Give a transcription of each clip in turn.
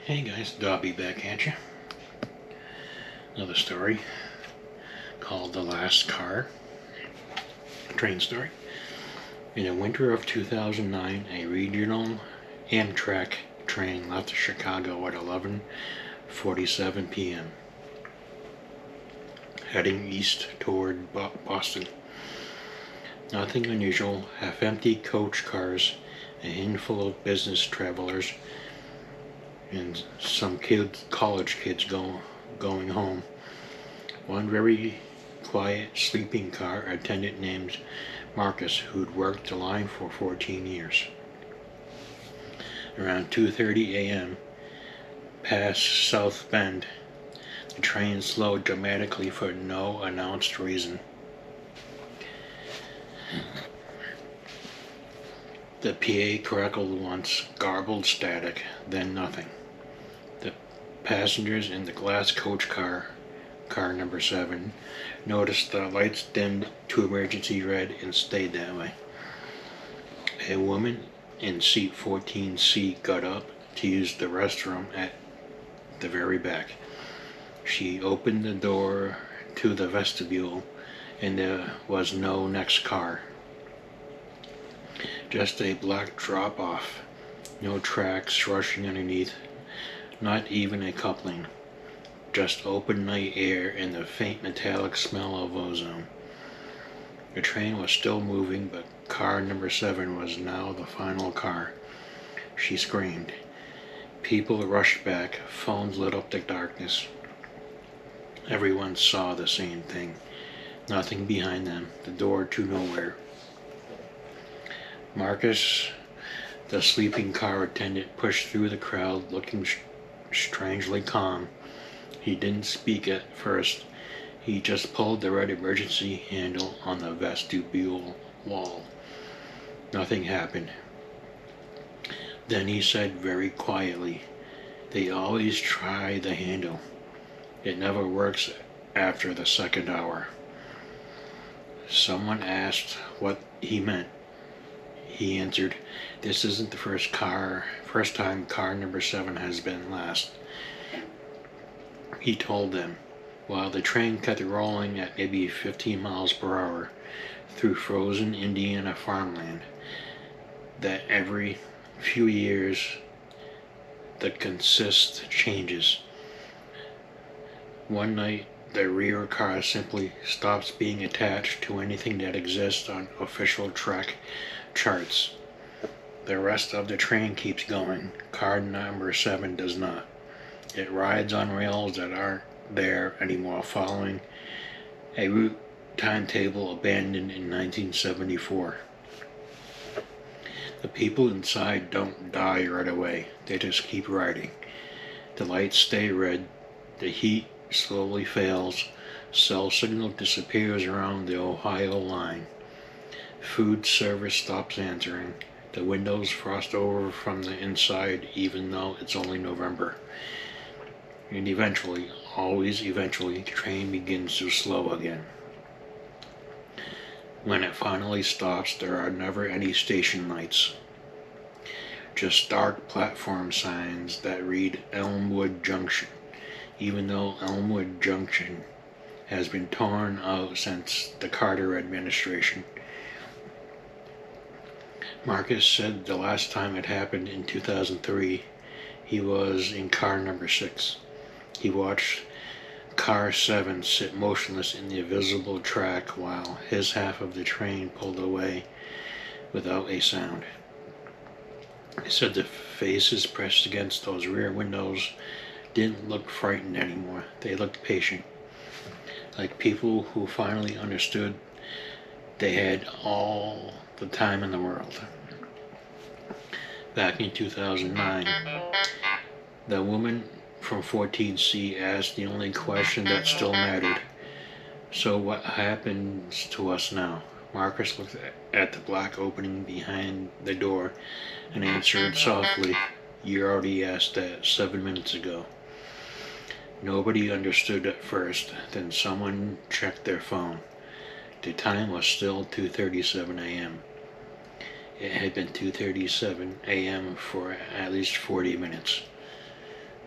Hey guys, Dobby back at you. Another story called The Last Car. Train story. In the winter of 2009, a regional Amtrak train left Chicago at 11:47 p.m., heading east toward Boston. Nothing unusual, half-empty coach cars, a handful of business travelers, and some college kids going home. One very quiet sleeping car attendant named Marcus, who'd worked the line for 14 years. Around 2:30 a.m., past South Bend, the train slowed dramatically for no announced reason. The PA crackled once, garbled static, then nothing. The passengers in the glass coach car number 7, noticed the lights dimmed to emergency red and stayed that way. A woman in seat 14C got up to use the restroom at the very back. She opened the door to the vestibule, and there was no next car. Just a black drop-off, no tracks rushing underneath, not even a coupling. Just open night air and the faint metallic smell of ozone. The train was still moving, but car number 7 was now the final car. She screamed. People rushed back, phones lit up the darkness. Everyone saw the same thing. Nothing behind them, the door to nowhere. Marcus, the sleeping car attendant, pushed through the crowd, looking strangely calm. He didn't speak at first. He just pulled the red emergency handle on the vestibule wall. Nothing happened. Then he said very quietly, "They always try the handle. It never works after the second hour." Someone asked what he meant. He answered, "This isn't the first time car number 7 has been last." He told them, while the train kept rolling at maybe 15 miles per hour through frozen Indiana farmland, that every few years the consist changes. One night, the rear car simply stops being attached to anything that exists on official track charts. The rest of the train keeps going. Car number 7 does not. It rides on rails that aren't there anymore, following a route timetable abandoned in 1974. The people inside don't die right away. They just keep riding. The lights stay red. The heat slowly fails. Cell signal disappears around the Ohio line. Food service stops answering. The windows frost over from the inside, even though it's only November. And eventually, always eventually, the train begins to slow again. When it finally stops, there are never any station lights. Just dark platform signs that read Elmwood Junction, even though Elmwood Junction has been torn out since the Carter administration. Marcus said the last time it happened in 2003, he was in car number 6. He watched car 7 sit motionless in the invisible track while his half of the train pulled away without a sound. He said the faces pressed against those rear windows didn't look frightened anymore. They looked patient, like people who finally understood they had all the time in the world. Back in 2009, the woman from 14C asked the only question that still mattered. "So what happens to us now?" Marcus looked at the black opening behind the door and answered softly, "You already asked that 7 minutes ago." Nobody understood at first. Then someone checked their phone. The time was still 2:37 a.m. It had been 2:37 a.m. for at least 40 minutes.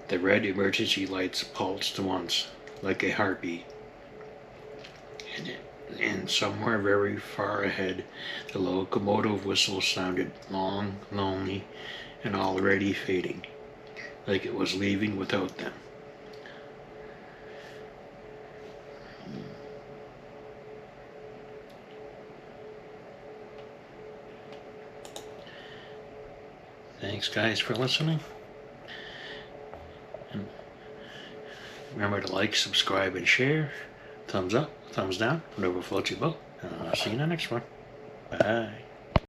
The red emergency lights pulsed once, like a heartbeat. And somewhere very far ahead, the locomotive whistle sounded long, lonely, and already fading, like it was leaving without them. Thanks, guys, for listening. And remember to like, subscribe, and share. Thumbs up, thumbs down, whatever floats your boat. And I'll see you in the next one. Bye.